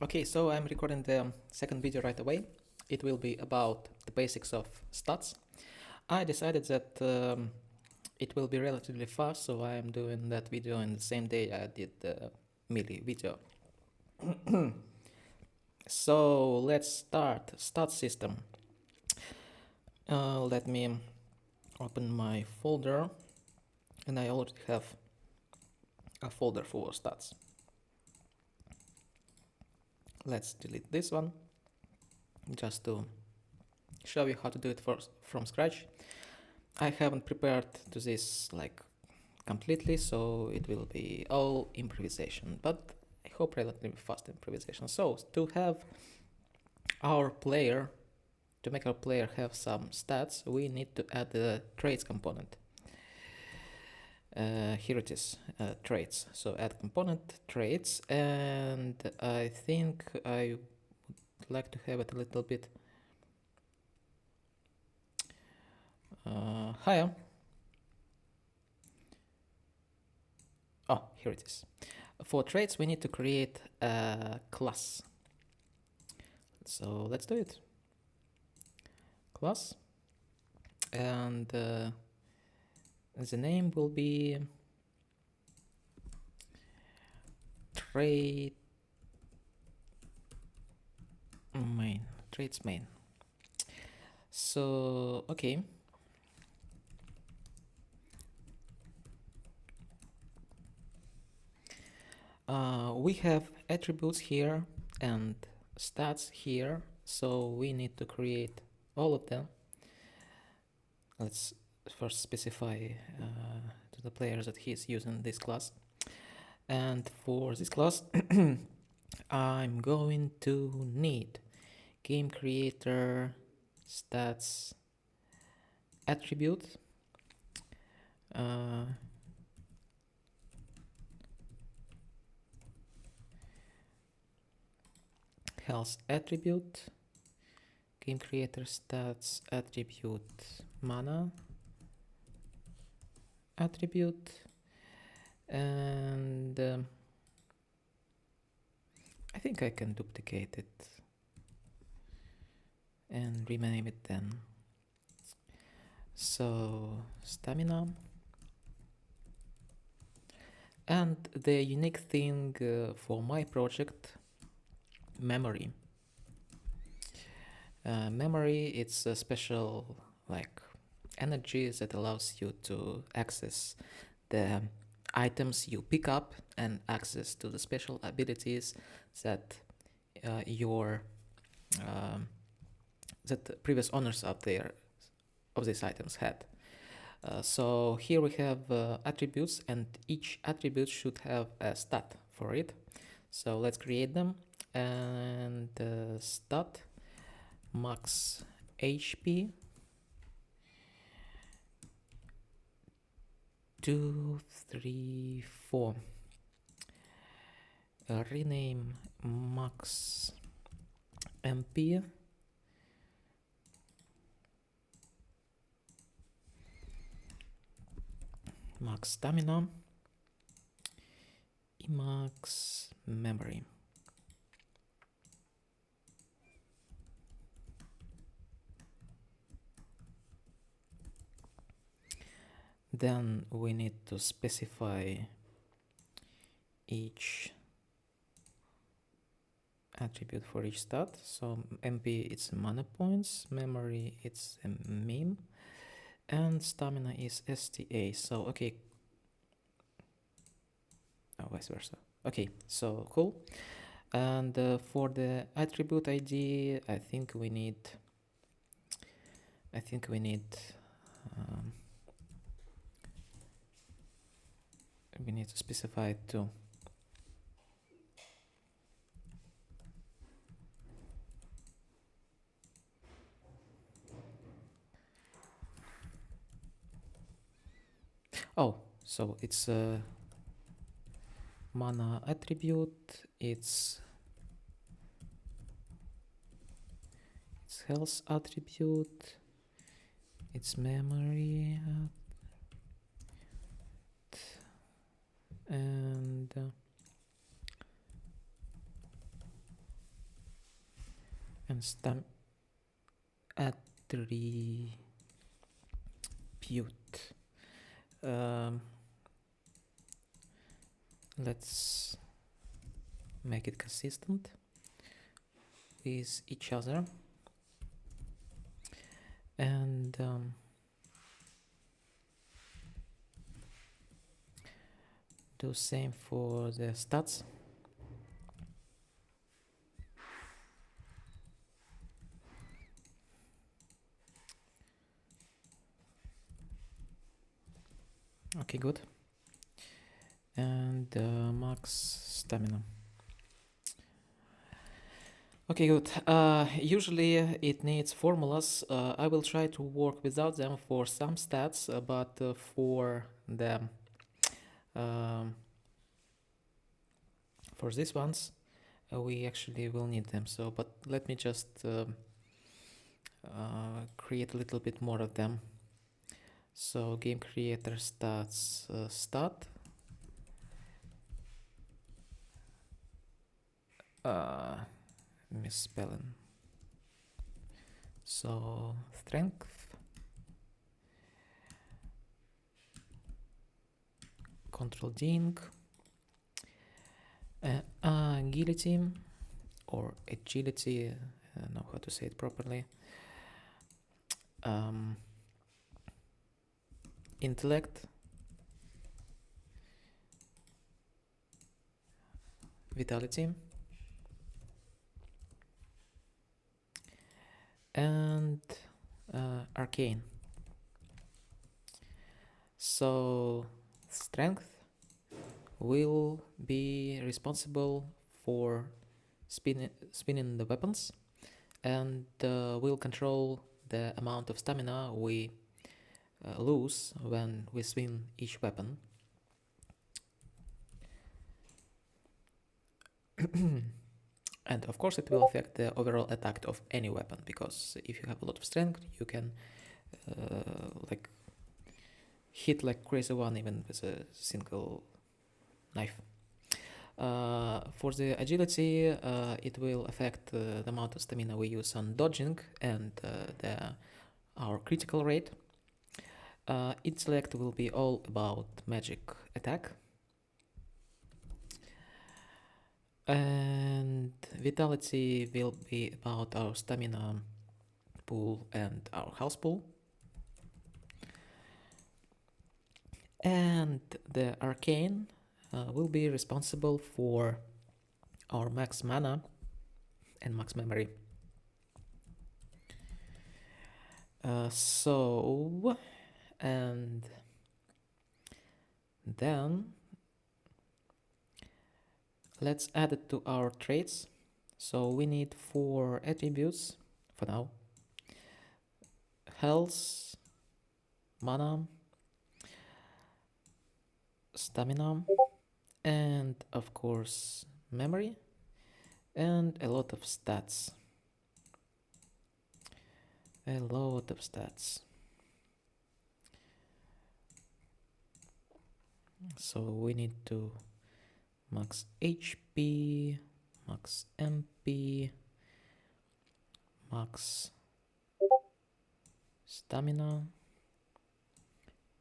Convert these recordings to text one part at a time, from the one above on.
Okay, so I'm recording the second video right away. It will be about the basics of stats. I decided that it will be relatively fast, so I am doing that video in the same day I did the melee video. So let's start stat system. Let me open my folder, and I already have a folder full of stats. Let's delete this one just to show you how to do it from scratch. I haven't prepared to this like completely, so it will be all improvisation, but I hope relatively fast improvisation. So to have our player, to make our player have some stats, we need to add the traits component. Here it is, traits. So add component traits, and I think I would like to have it a little bit higher. Oh, here it is. For traits, we need to create a class. So let's do it. Class. And the name will be trait main. Traits main. So, okay. We have attributes here and stats here, so we need to create all of them. Let's first specify to the player that he's using this class. And for this class, I'm going to need game creator stats attribute. Health attribute, game creator stats attribute, mana attribute, and I think I can duplicate it and rename it then. So stamina, and the unique thing for my project, memory. Memory, it's a special like energy that allows you to access the items you pick up and access to the special abilities that that previous owners of these items had. So here we have attributes, and each attribute should have a stat for it. So let's create them, and stat max HP 2, 3, 4. Rename max MP. Max stamina. Max memory. Then we need to specify each attribute for each stat. So MP it's mana points, memory it's a meme, and stamina is STA. So okay, vice versa. Okay, so cool. And for the attribute ID, I think we need to specify it too. Oh, so it's a mana attribute, it's health attribute, it's memory, and and stem attribute. Um, let's make it consistent with each other, and do same for the stats. Okay, good. And max stamina. Okay, good. Usually it needs formulas. I will try to work without them for some stats, but um, for these ones, we actually will need them. So, but let me just create a little bit more of them. So, game creator stats stat. Misspelling. So, strength, control ding, agility or agility, I don't know how to say it properly. Intellect, vitality, and arcane. So strength will be responsible for spinning the weapons, and will control the amount of stamina we lose when we spin each weapon. And of course it will affect the overall attack of any weapon, because if you have a lot of strength you can like hit like crazy one even with a single knife. For the agility, it will affect the amount of stamina we use on dodging and our critical rate. Intellect will be all about magic attack. And vitality will be about our stamina pool and our health pool. And the arcane will be responsible for our max mana and max memory. And then let's add it to our traits. So we need 4 attributes for now: health, mana, stamina, and of course memory, and a lot of stats. So we need to max HP, max MP, max stamina,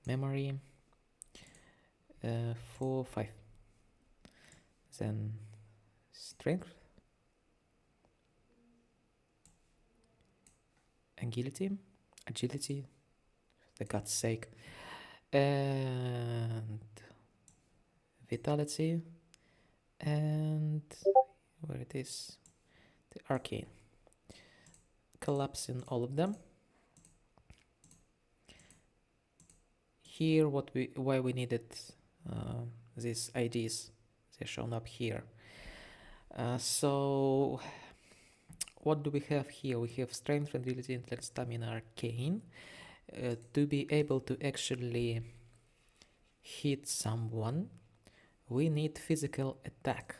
memory, 4, 5. Then strength, agility, for God's sake, and vitality, and where it is, the arcane. Collapsing all of them. Here, why we needed these IDs, they're shown up here. So what do we have here? We have strength, agility, intellect, stamina, arcane. To be able to actually hit someone, we need physical attack.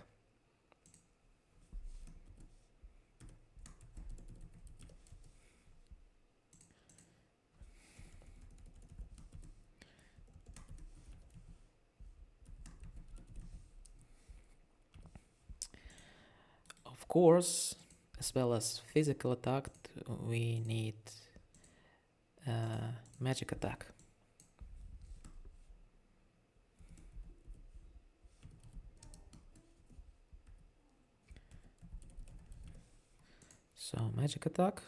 Of course, as well as physical attack, we need magic attack. So magic attack.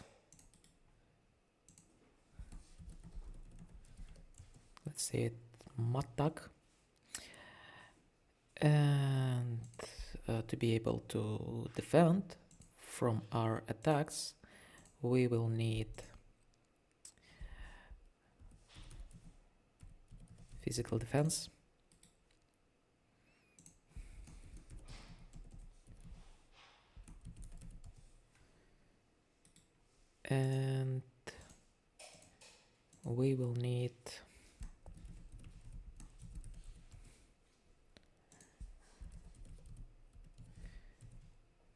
Let's say it Matak. And to be able to defend from our attacks, we will need physical defense. And we will need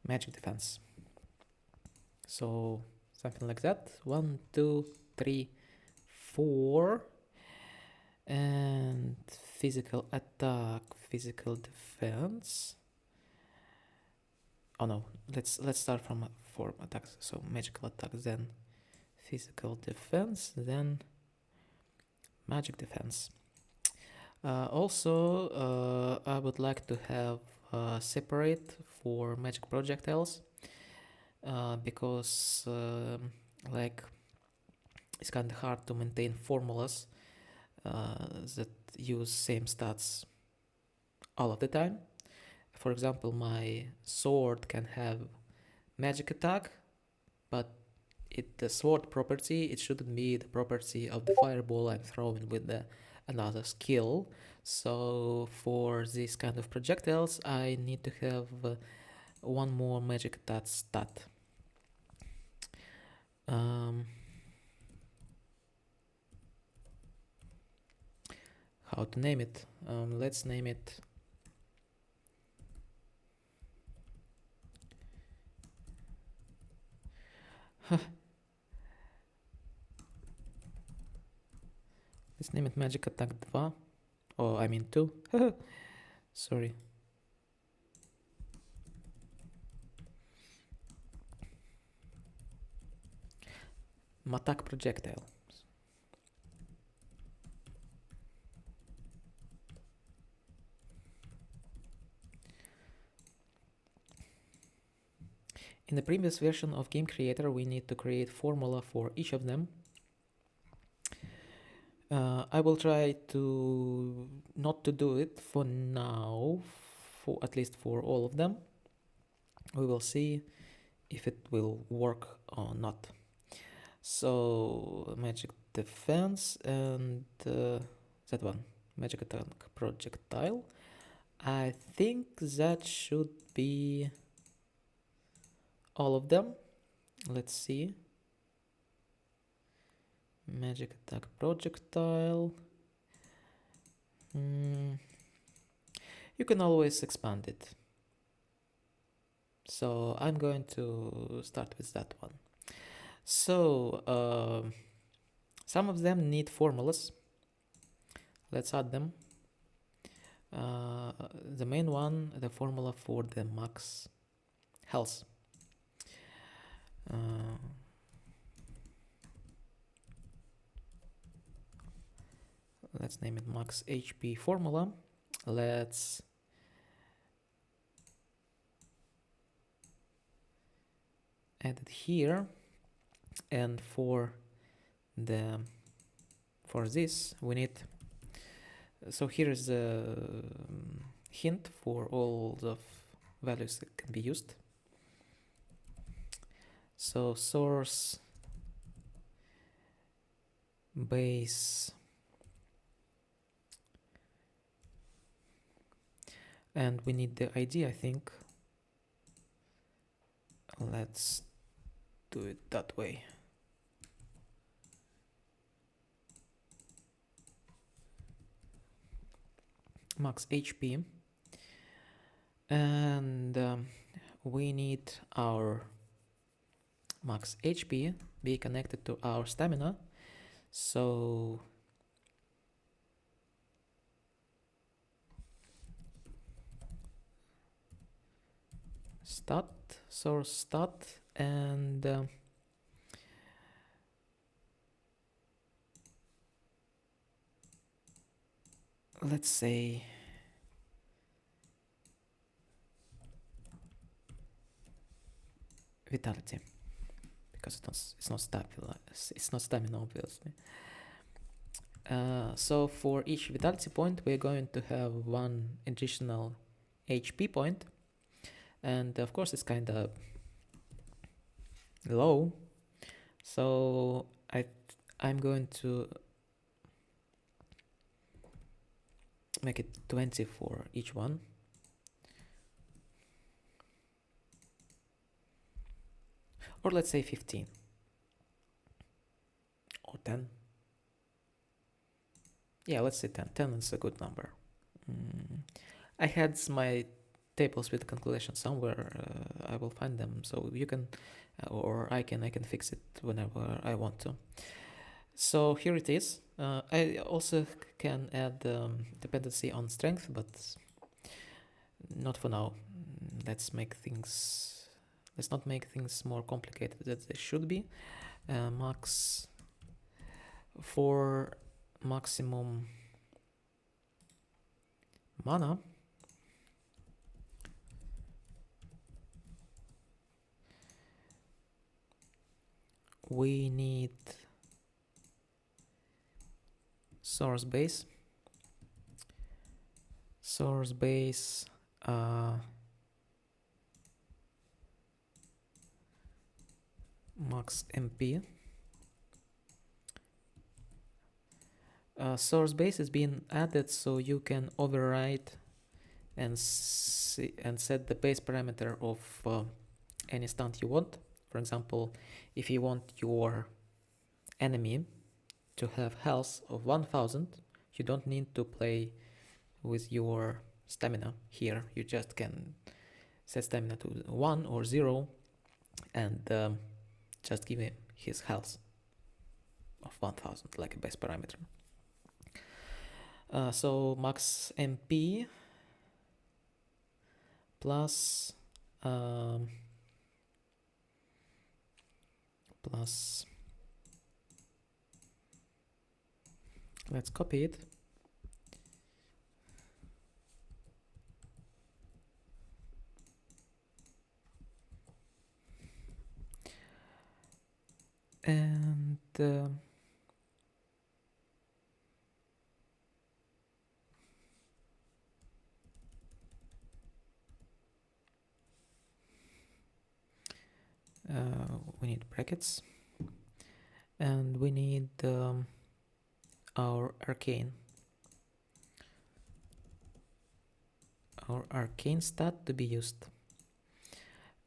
magic defense. So something like that. 1, 2, 3, 4. And physical attack, physical defense. Oh no, let's start from attacks. So magical attack, then physical defense, then magic defense. Also, I would like to have separate for magic projectiles, because like it's kind of hard to maintain formulas that use same stats all of the time. For example, my sword can have magic attack, but the sword property, it shouldn't be the property of the fireball I'm throwing with another skill. So for these kind of projectiles, I need to have one more magic attack stat. How to name it? Let's name it let's name it magic attack 2. Oh, I mean 2. Sorry. Matak projectile. In the previous version of Game Creator, we need to create formula for each of them. I will try to not to do it for now, for at least for all of them. We will see if it will work or not. So magic defense and that one, magic attack projectile. I think that should be all of them. Let's see. Magic attack projectile. You can always expand it. So I'm going to start with that one. So some of them need formulas. Let's add them. The main one, the formula for the max health. Let's name it max HP formula. Let's add it here. And for this we need, so here is the hint for all the values that can be used. So source, base, and we need the ID, I think. Let's do it that way. Max HP. And we need our max HP be connected to our stamina. So stat, source stat, and let's say vitality, because it's not stamina, obviously. So for each vitality point, we're going to have one additional HP point, and of course it's kind of low. So I'm going to make it 20 for each one. Or let's say 15 or 10. Yeah, let's say 10. 10 is a good number. I had my tables with calculation somewhere. I will find them, so you can, or I can fix it whenever I want to. So here it is. I also can add dependency on strength, but not for now. Let's not make things more complicated than they should be. Max for maximum mana. We need source base. Max MP. Source base is being added so you can override and set the base parameter of any stunt you want. For example, if you want your enemy to have health of 1000, you don't need to play with your stamina here. You just can set stamina to 1 or 0 and just give him his health of 1000 like a base parameter. So max MP plus let's copy it. And we need brackets, and we need our arcane stat to be used.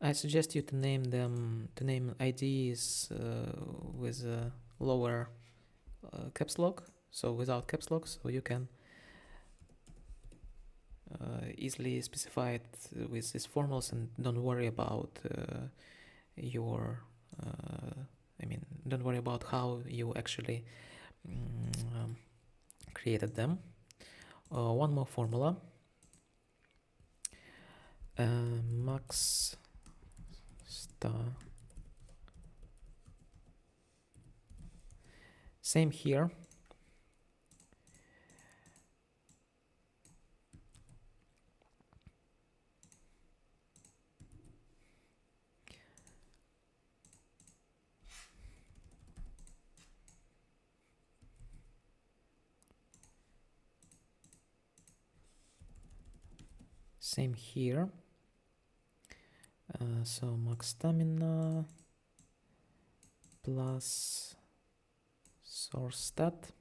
I suggest you to name IDs with lower caps lock, so without caps lock, so you can easily specify it with these formals and don't worry about don't worry about how you actually created them. One more formula. Max star. Same here. Same here. So max stamina plus source stat.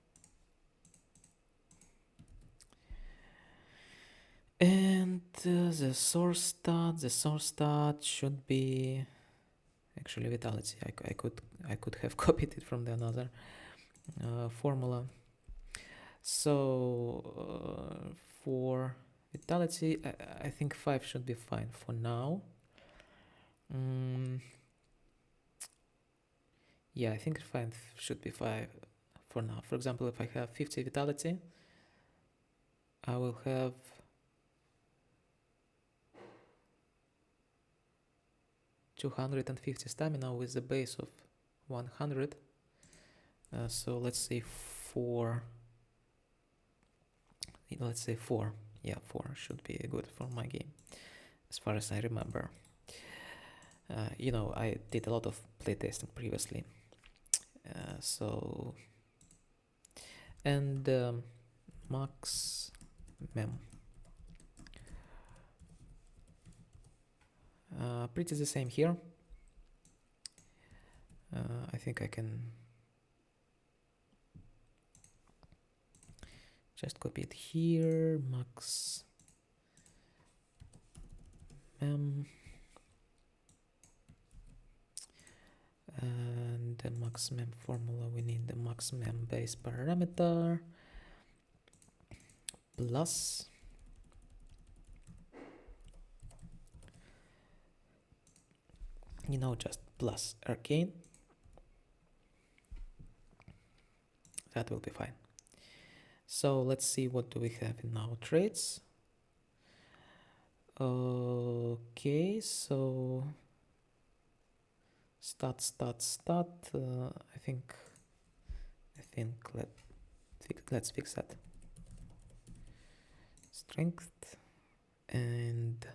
And the source stat should be actually vitality. I could have copied it from the another formula. So for vitality, I think 5 should be fine for now. Yeah, I think 5 should be 5 for now. For example, if I have 50 vitality, I will have 250 stamina with a base of 100. So let's say 4. Let's say 4. Yeah, 4 should be good for my game, as far as I remember. I did a lot of playtesting previously. And max mem. Pretty the same here. I think I can just copy it here. Max mem. And the max mem formula, we need the max mem base parameter plus just plus arcane. That will be fine. So let's see, what do we have in our traits. Okay, so stat. I think let's fix that. Strength and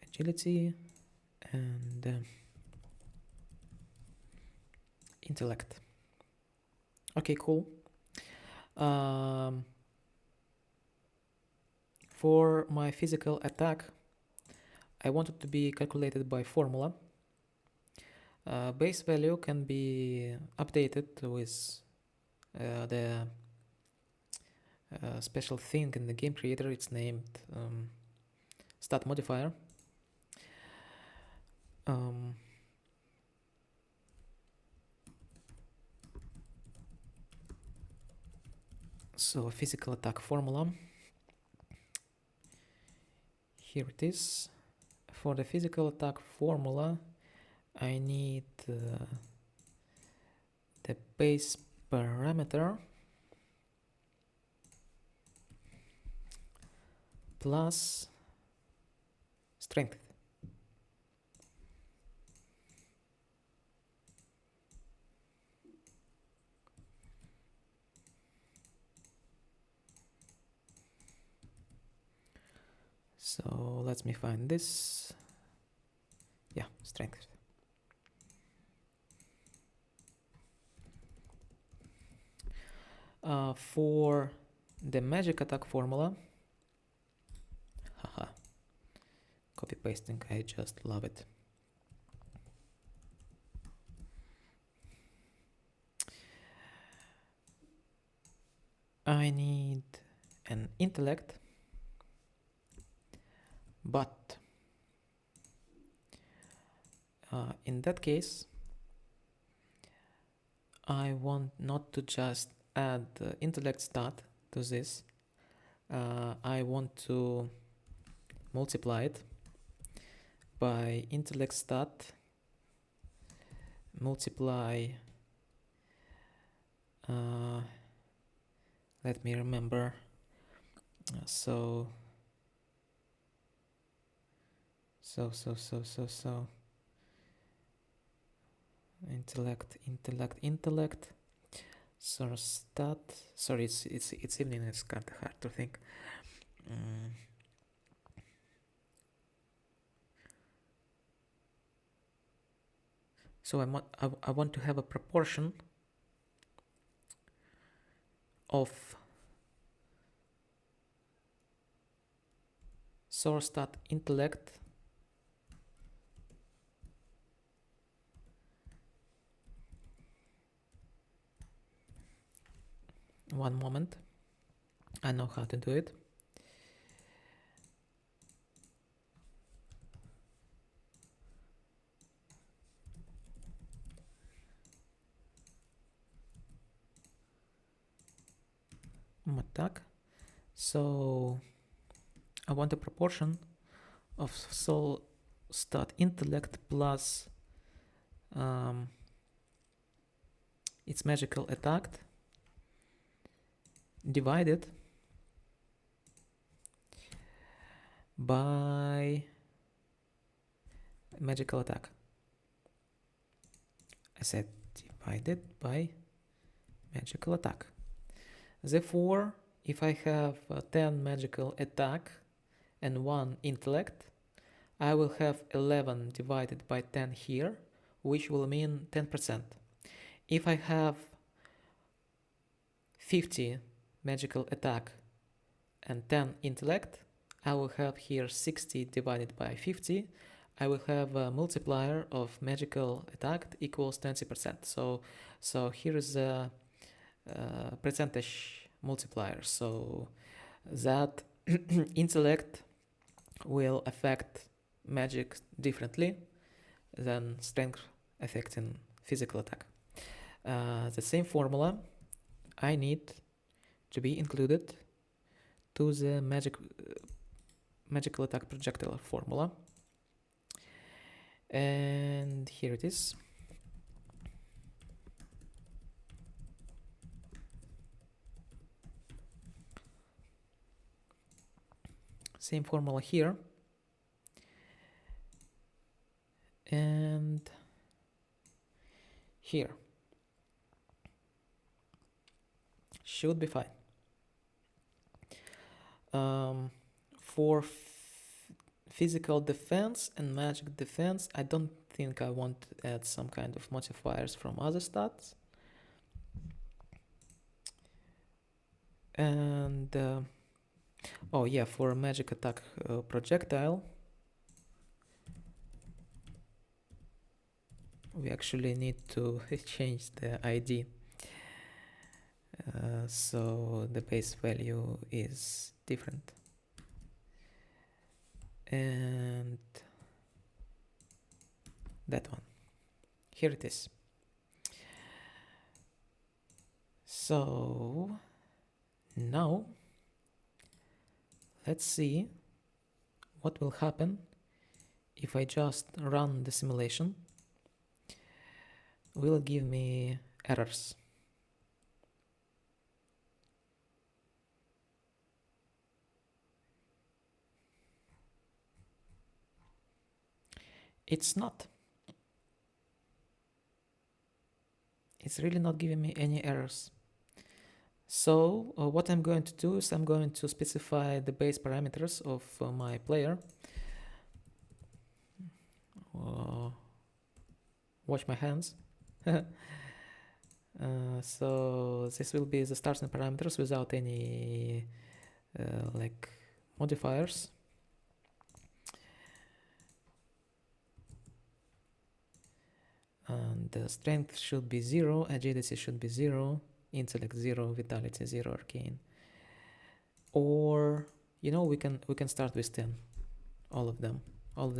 agility and intellect. Okay, cool. For my physical attack, I want it to be calculated by formula. Base value can be updated with the special thing in the game creator. It's named stat modifier. So physical attack formula. Here it is. For the physical attack formula, I need the base parameter plus strength. So let me find this. Yeah, strength. For the magic attack formula, haha, copy pasting, I just love it. I need an intellect, but in that case, I want not to just add the intellect stat to this. I want to multiply it by intellect stat multiply let me remember. So intellect source stat. Sorry, it's evening, it's kind of hard to think. So I want to have a proportion of source stat intellect one moment. I know how to do it. Attack. So I want a proportion of soul stat intellect plus its magical attack divided by magical attack. I said divided by magical attack. Therefore, if I have 10 magical attack and 1 intellect, I will have 11 divided by 10 here, which will mean 10%. If I have 50 magical attack and 10 intellect, I will have here 60 divided by 50. I will have a multiplier of magical attack equals 20%. So here is a percentage multiplier. So that intellect will affect magic differently than strength affecting physical attack. The same formula I need to be included to the magical attack projectile formula, and here it is. Same formula here, and here should be fine. For physical defense and magic defense, I don't think I want to add some kind of modifiers from other stats. And oh yeah, for a magic attack projectile, we actually need to change the ID. So the base value is different. And that one. Here it is. So now let's see what will happen if I just run the simulation. Will it give me errors? It's not. It's really not giving me any errors. So what I'm going to do is I'm going to specify the base parameters of my player. Watch my hands. So this will be the starting parameters without any like modifiers. And the strength should be 0, agility should be 0, intellect 0, vitality 0, arcane. Or you know, we can start with 10. All of them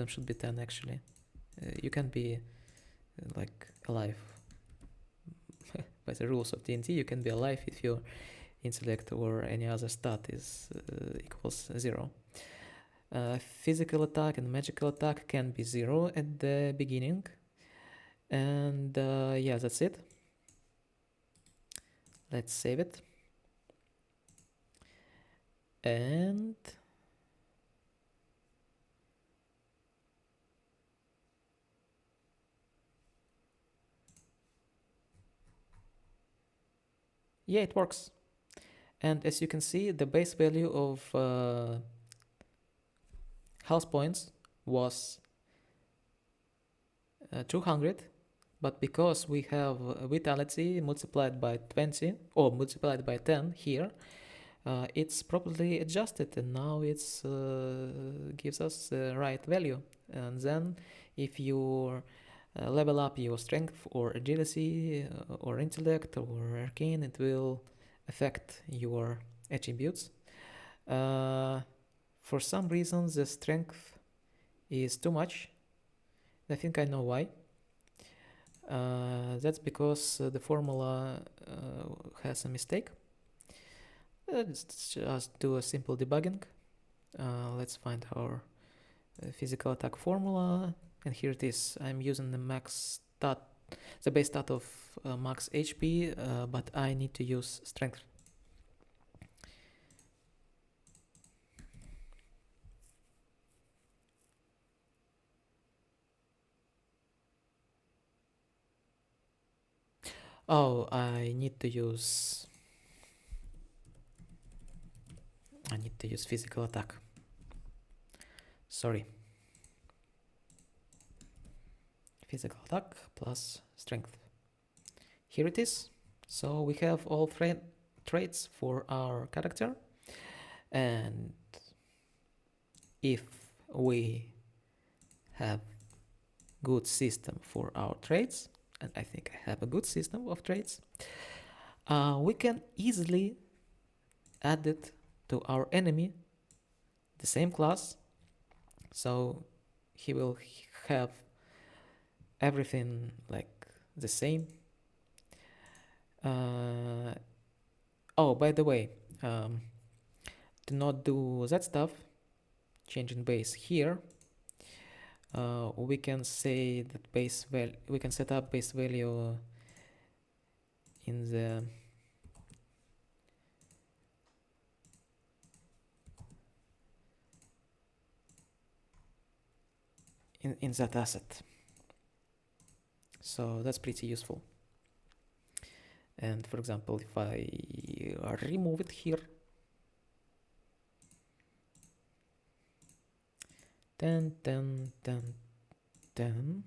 should be 10 actually. You can be like alive by the rules of D&D. You can be alive if your intellect or any other stat is equals 0. Physical attack and magical attack can be 0 at the beginning. And yeah, that's it. Let's save it. And yeah, it works. And as you can see, the base value of health points was 200, but because we have vitality multiplied by 20 or multiplied by 10 here, it's properly adjusted, and now it's gives us the right value. And then if you level up your strength or agility or intellect or arcane, it will affect your attributes. For some reason the strength is too much. I think I know why. That's because the formula has a mistake. Let's just do a simple debugging. Let's find our physical attack formula, and here it is. I'm using the max stat, the base stat of max HP, but I need to use strength. Oh, I need to use physical attack. Sorry. Physical attack plus strength. Here it is. So we have all traits for our character, and if we have good system for our traits, and I think I have a good system of traits, we can easily add it to our enemy, the same class, so he will have everything like the same. Oh, by the way, to not do that stuff, changing base here, we can say that we can set up base value in the in that asset. So that's pretty useful. And for example, if I remove it here, 10, 10, 10, 10,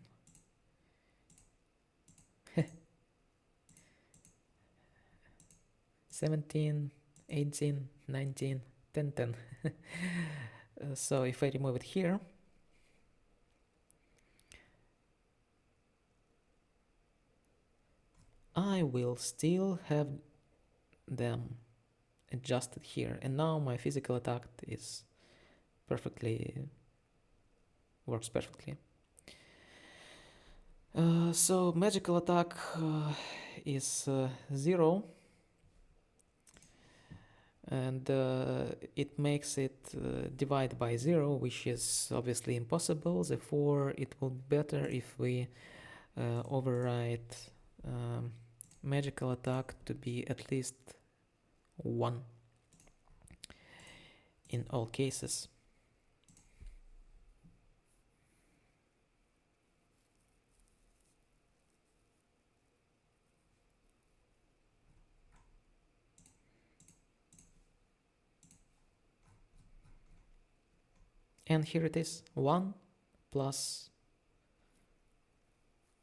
17, 18, 19, 10, 10. So if I remove it here, I will still have them adjusted here, and now my physical attack is works perfectly. So magical attack is 0, and it makes it divide by 0, which is obviously impossible. Therefore it will be better if we override magical attack to be at least 1 in all cases. And here it is, 1 plus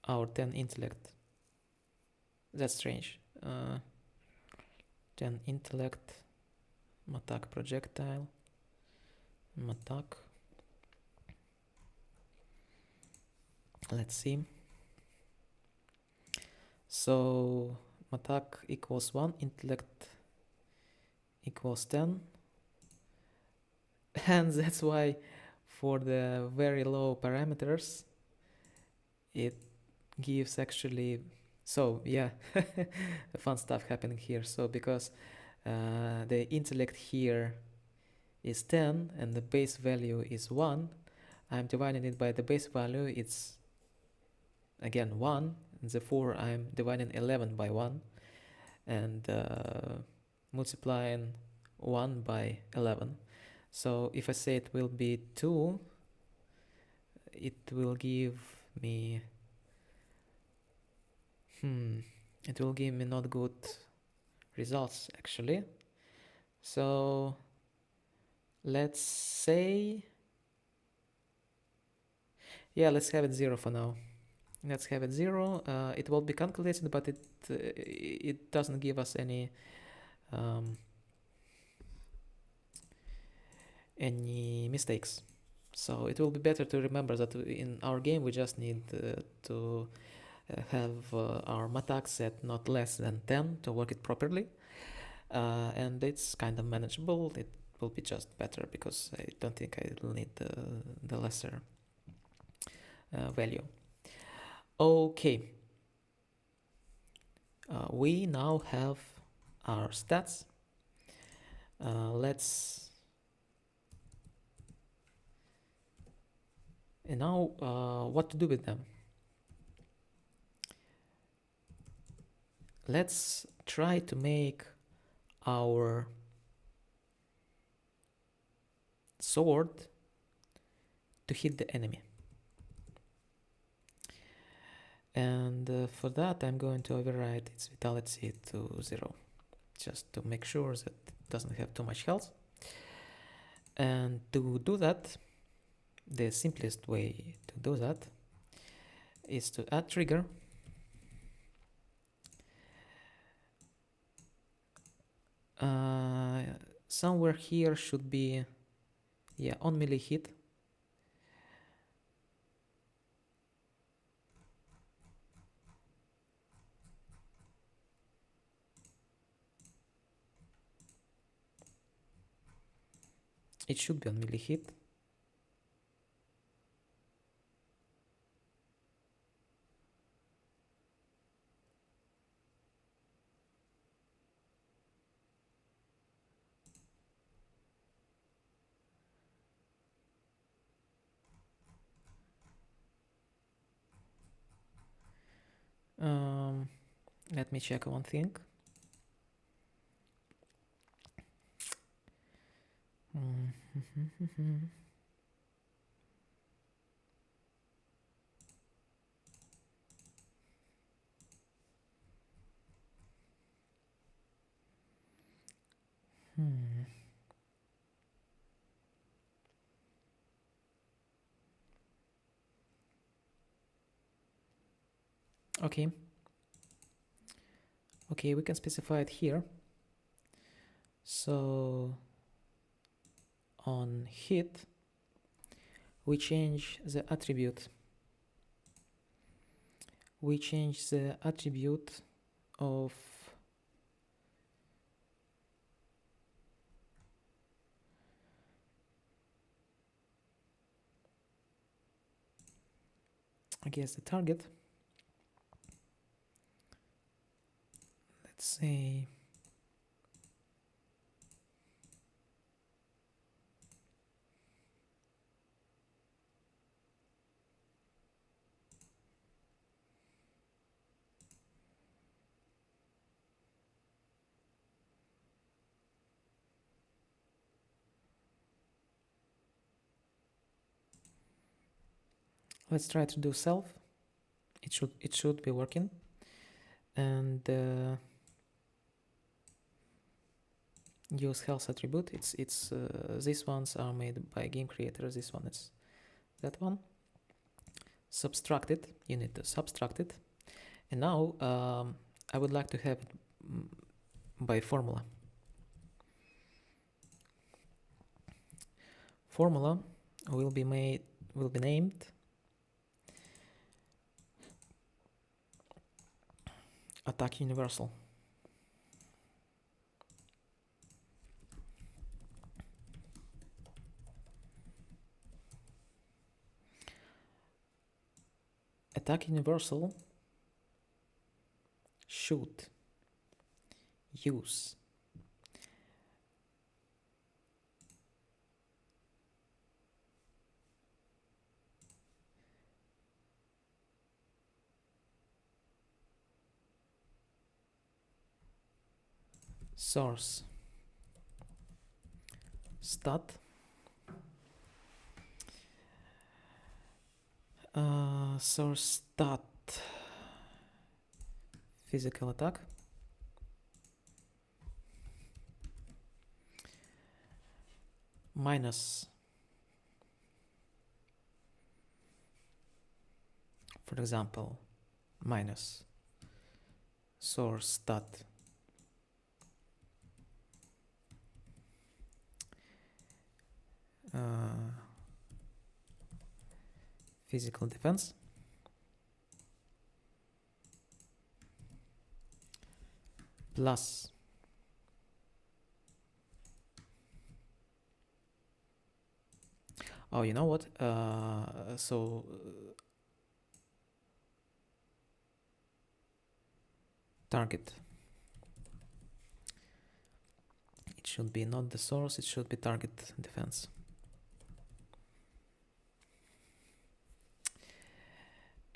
our 10 intellect. That's strange. 10 intellect, attack projectile, attack. Let's see. So attack equals 1, intellect equals 10. And that's why for the very low parameters it gives actually, so yeah, fun stuff happening here. So because the intellect here is 10 and the base value is 1, I'm dividing it by the base value, it's again 1, and therefore I'm dividing 11 by 1 and multiplying 1 by 11. So if I say it will be 2, it will give me it will give me not good results actually. So let's say, yeah, let's have it 0 for now. Let's have it 0. It will be calculated, but it doesn't give us any mistakes. So it will be better to remember that in our game we just need to have our attack set not less than 10 to work it properly, and it's kind of manageable. It will be just better because I don't think I will need the lesser value. Okay, we now have our stats. And now what to do with them? Let's try to make our sword to hit the enemy. And for that, I'm going to override its vitality to 0, just to make sure that it doesn't have too much health. And to do that, the simplest way to do that is to add trigger. Somewhere here should be, yeah, on melee hit. It should be on melee hit. Let me check one thing. Okay. Okay, we can specify it here. So on hit, we change the attribute. We change the attribute of I guess the target. Let's say let's try to do self. It should be working. And use health attribute. It's these ones are made by game creator. This one is that one. Subtract it. You need to subtract it. And now I would like to have it by formula. Formula will be named attack universal. Attack universal should use source stat source stat physical attack minus, for example, minus source stat physical defense plus oh, you know what? Target. It should be not the source, it should be target defense.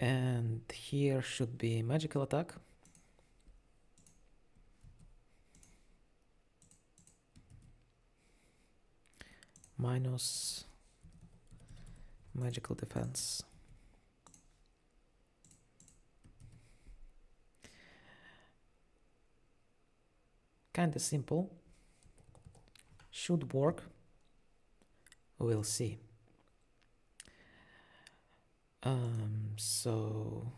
And here should be magical attack. Minus magical defense. Kinda simple. Should work. We'll see. So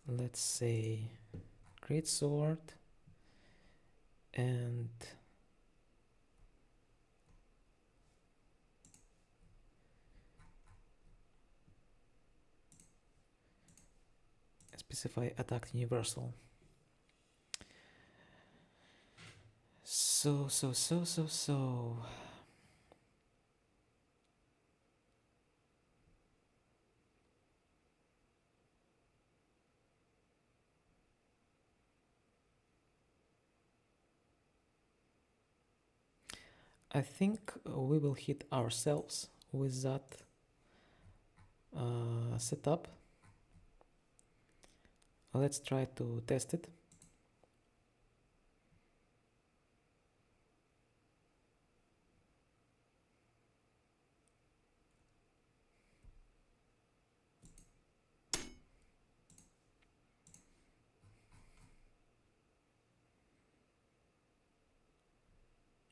let's say create sort and specify attack universal. So. I think we will hit ourselves with that setup. Let's try to test it.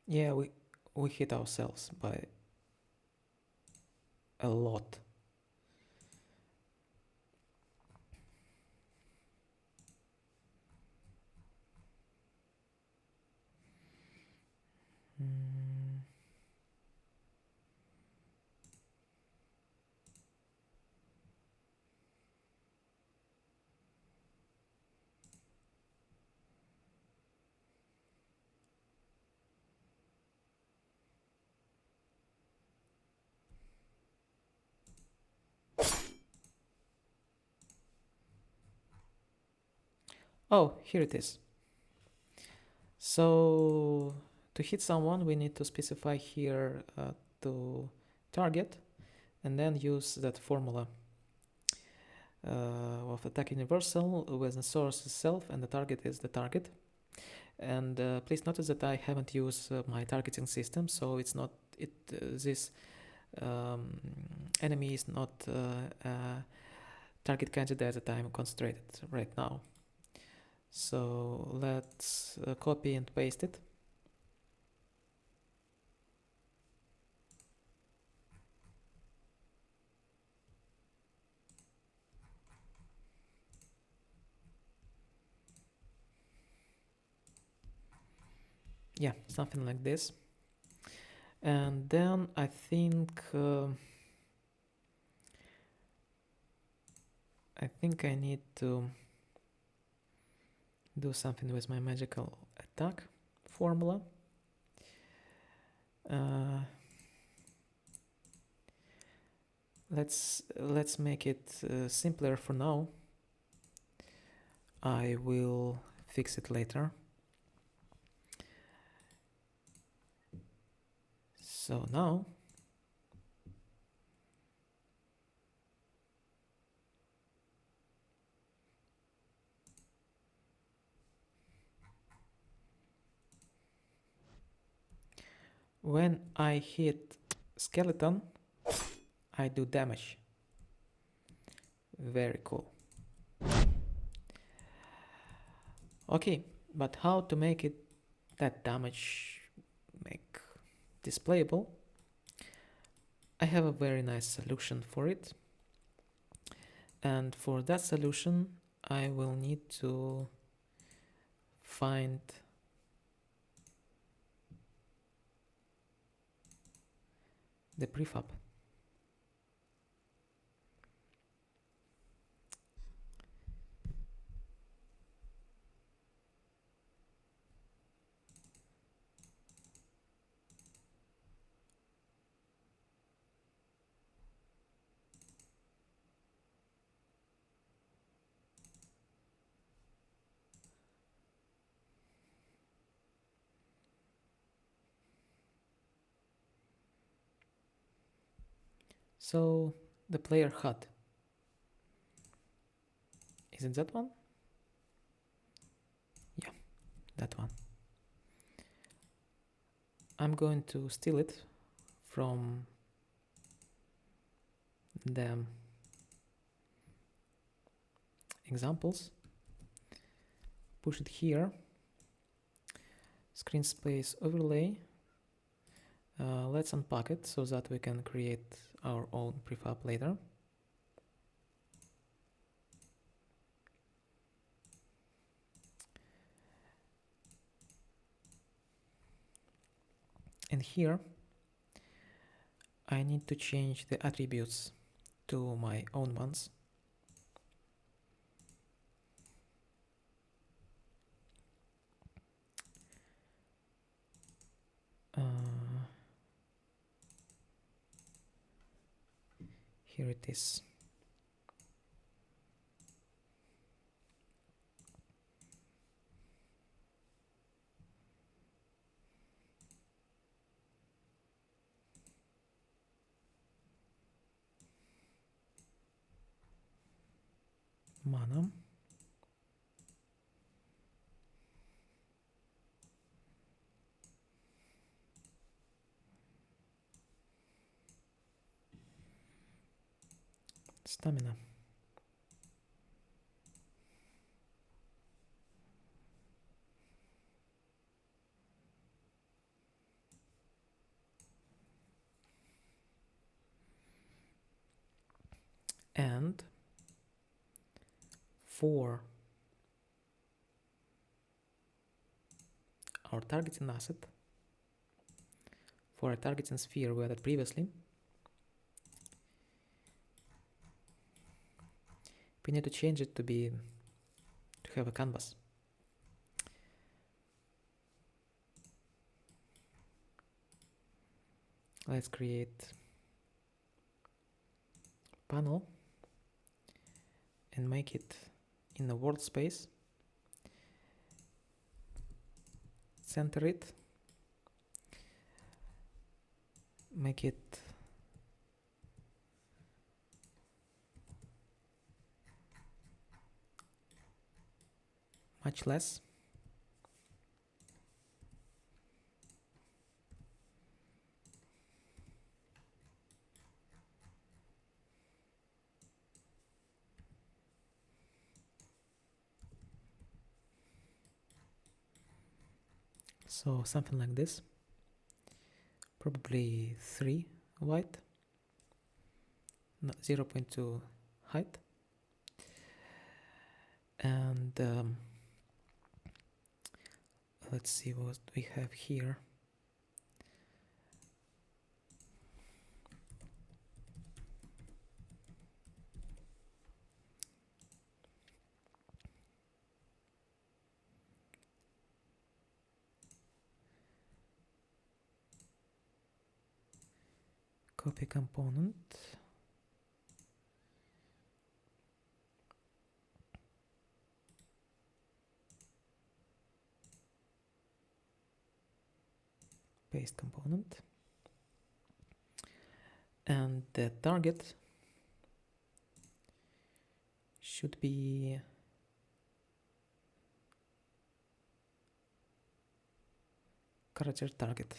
Yeah, we hit ourselves by a lot. Oh, here it is. So to hit someone, we need to specify here to target and then use that formula of attack universal with the source itself and the target is the target. And please notice that I haven't used my targeting system, so it's not this enemy is not target candidate that I'm concentrated right now. So let's copy and paste it. Yeah, something like this. And then I think I need to do something with my magical attack formula. Let's make it simpler for now. I will fix it later. So now when I hit skeleton, I do damage. Very cool. Okay, but how to make it that damage make displayable? I have a very nice solution for it. And for that solution, I will need to find the prefab. So the player HUD. Is it that one? Yeah, that one. I'm going to steal it from them examples, push it here, screen space overlay. Let's unpack it so that we can create our own prefab later. And here I need to change the attributes to my own ones. Here it is. Mana. Stamina. And for our targeting asset, for a targeting sphere we added previously, we need to change it to have a canvas. Let's create panel and make it in the world space. Center it. Make it much less. So something like this, probably 3 white, no, 0.2 height, and let's see what we have here. Copy component. Paste component. And the target should be character target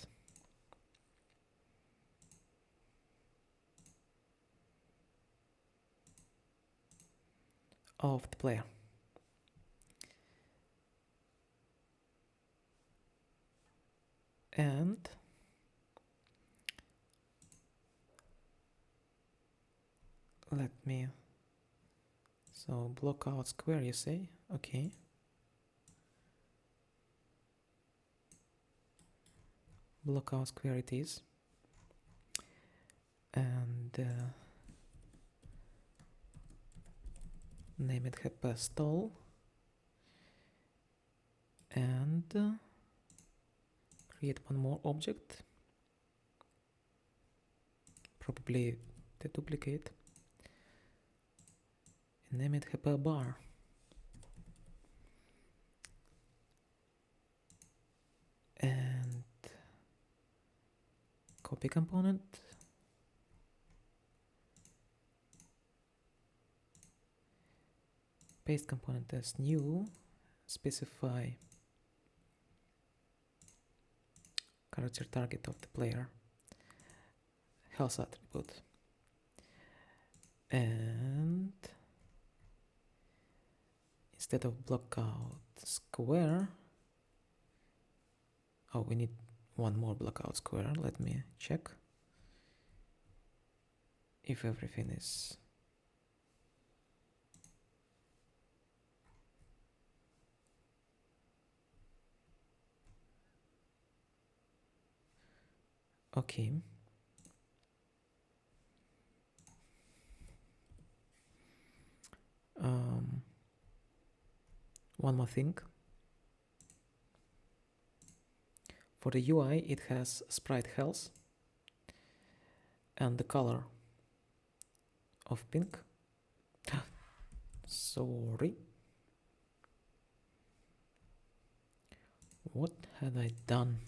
of the player. And let me, so block out square, you say, okay. Block out square it is. And name it stall. And create one more object, probably the duplicate, and name it bar. And copy component, paste component as new, specify character target of the player, health attribute, and Instead of blockout square, oh, we need one more blockout square. Let me check if everything is okay. One more thing. For the UI, it has sprite health and the color of pink. Sorry. What had I done?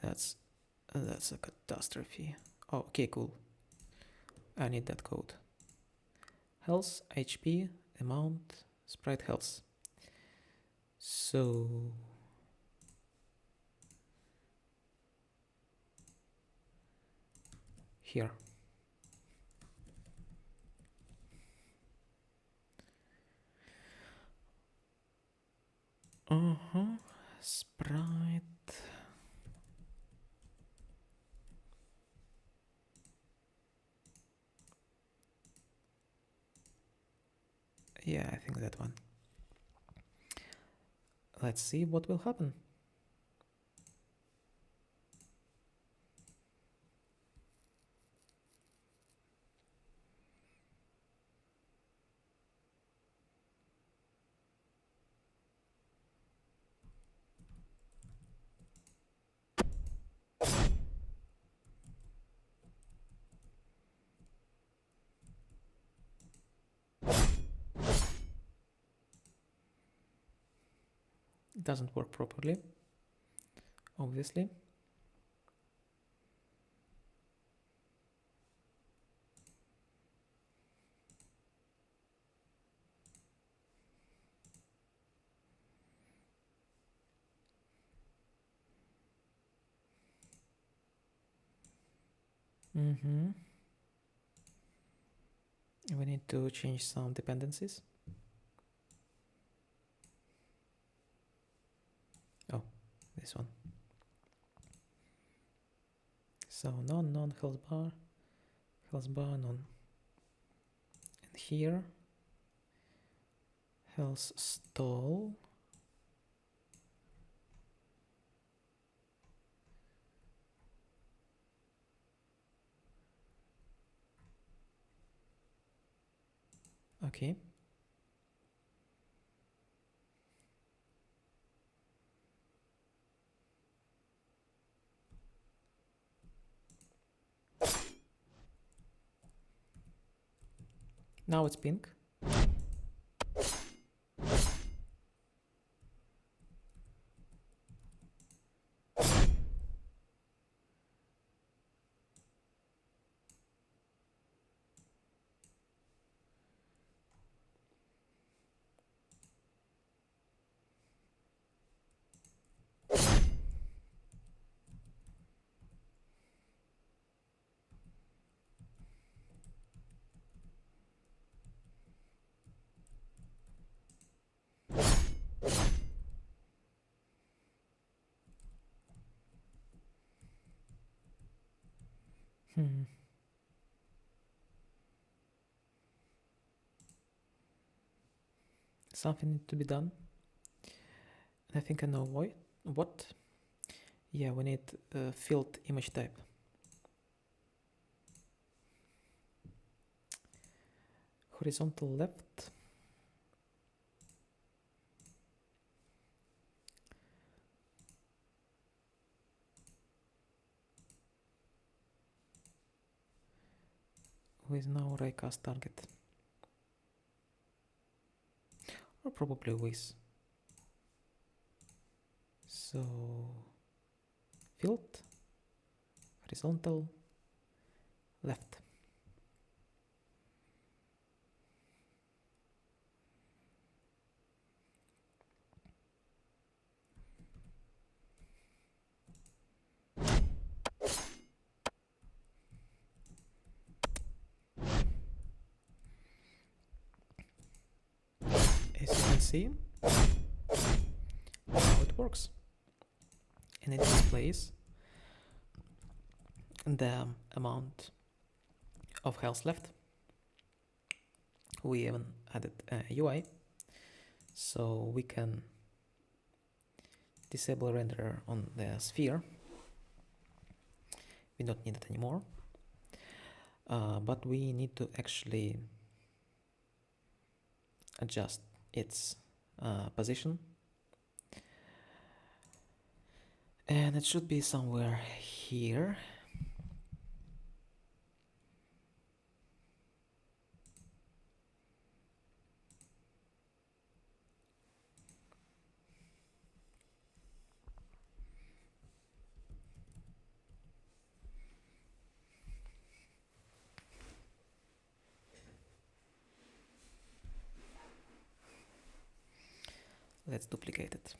That's a catastrophe. Oh, okay, cool. I need that code. Health, HP, amount, sprite health. So here. Sprite. Yeah, I think that one. Let's see what will happen. It doesn't work properly, obviously. We need to change some dependencies. Oh, this one. So non health bar, none. And here, health stall. Okay. Now it's pink. Something needs to be done. I think I know why. What? Yeah, we need a field image type. Horizontal left. With no raycast target. Or probably with. So field, horizontal, left. can see how it works, and it displays the amount of health left. We even added a UI, so we can disable renderer on the sphere. We don't need it anymore, but we need to actually adjust its position, and it should be somewhere here. Let's duplicate it.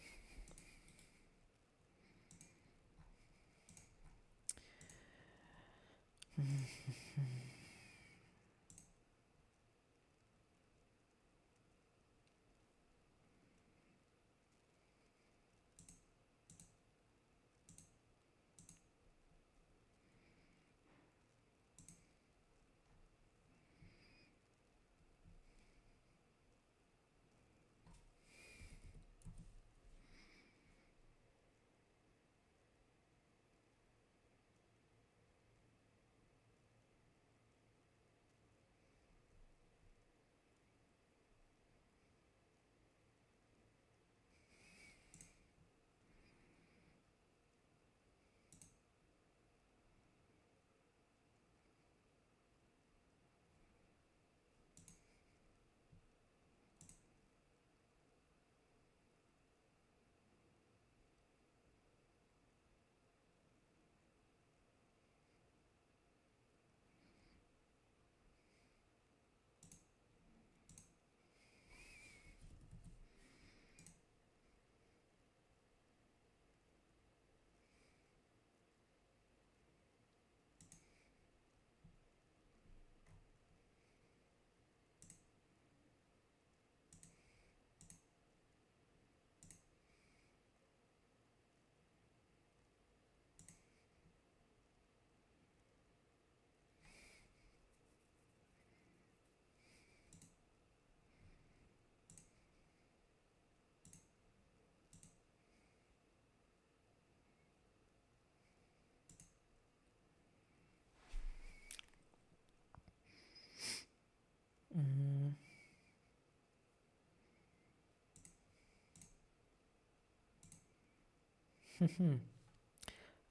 Mm.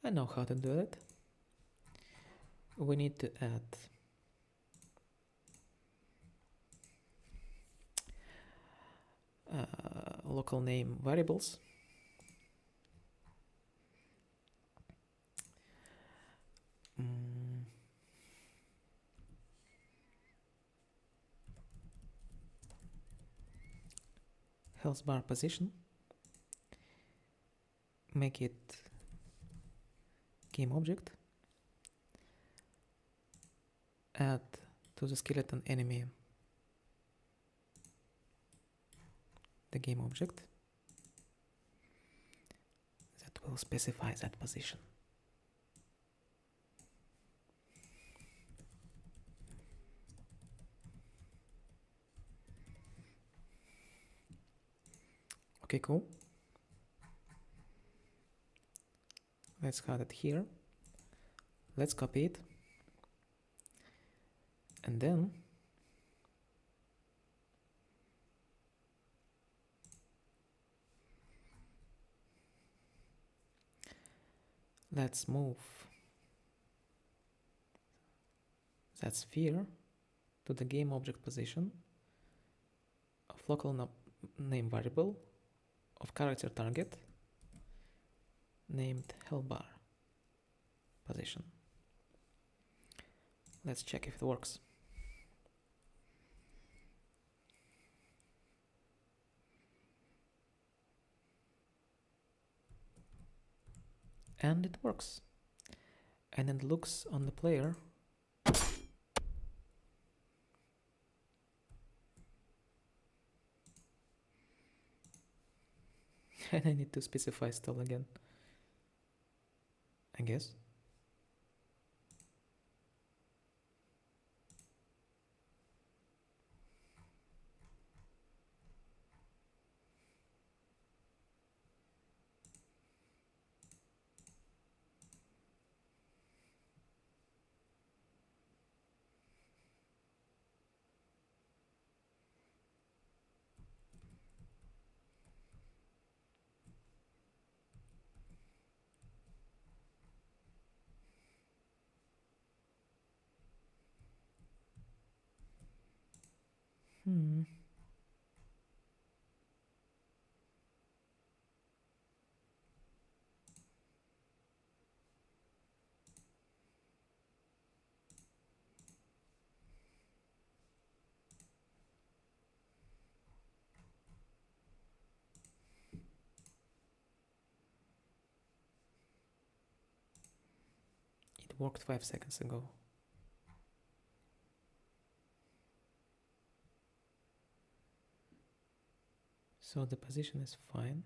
I know how to do it. We need to add local name variables. Health bar position. Make it game object. Add to the skeleton enemy the game object that will specify that position. Okay, cool. Let's add it here. Let's copy it. And then let's move that sphere to the game object position of local name variable of character target named hellbar position. Let's check if it works. And it works. And it looks on the player And I need to specify stall again, I guess. Hmm. It worked 5 seconds ago. So the position is fine.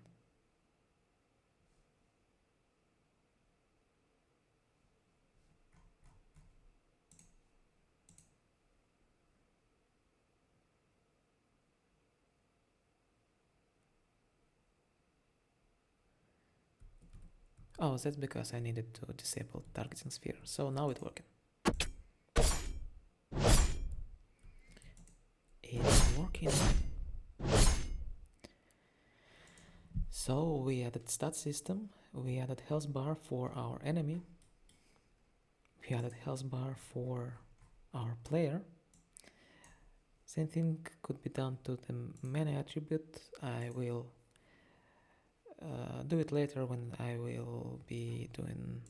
Oh, that's because I needed to disable targeting sphere. So now it's working. It's working. So we added stat system, we added health bar for our enemy, we added health bar for our player. Same thing could be done to the mana attribute. I will do it later when I will be doing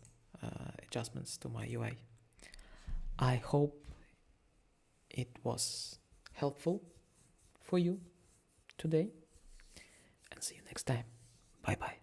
adjustments to my UI. I hope it was helpful for you today, and see you next time. Bye bye.